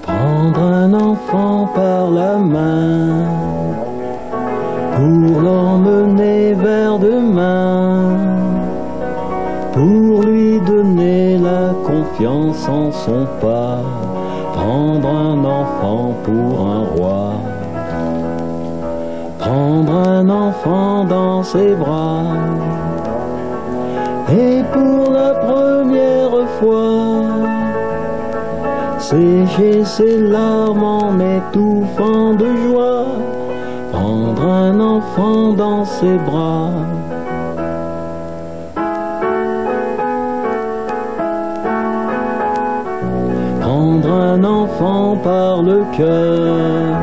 Prendre un enfant par la main pour l'emmener vers demain, pour lui donner la confiance en son pas. Prendre un enfant pour un roi, prendre un enfant dans ses bras, et pour la première fois sécher ses larmes en étouffant de joie, prendre un enfant dans ses bras. Prendre un enfant par le cœur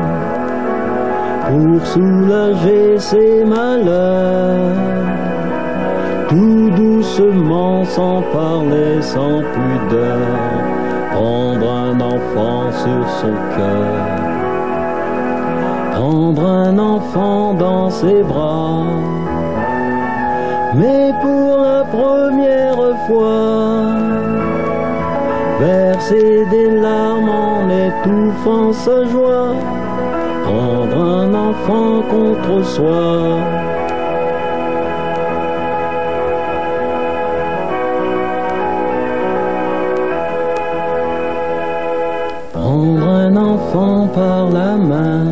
pour soulager ses malheurs, tout doucement, sans parler, sans pudeur. Prendre un enfant sur son cœur, prendre un enfant dans ses bras, mais pour la première fois, verser des larmes en étouffant sa joie, prendre un enfant contre soi. Prendre un enfant par la main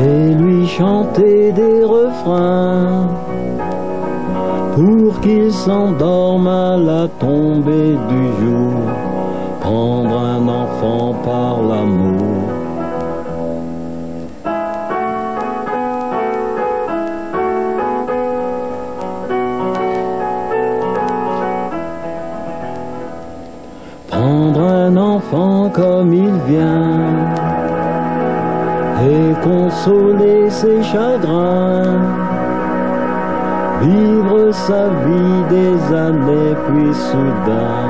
et lui chanter des refrains pour qu'il s'endorme à la tombée du jour. Prendre un enfant par l'amour. Prendre un enfant comme il vient et consoler ses chagrins, vivre sa vie des années puis soudain,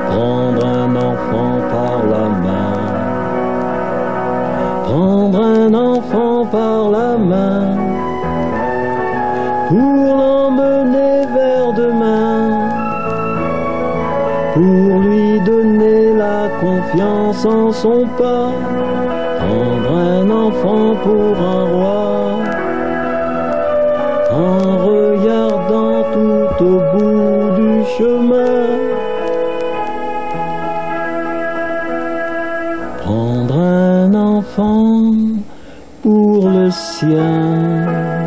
prendre un enfant par la main, prendre un enfant par la main pour l'emmener vers demain, pour lui donner la confiance en son pas, prendre un enfant pour un roi, en regardant tout au bout du chemin, prendre un enfant pour le sien.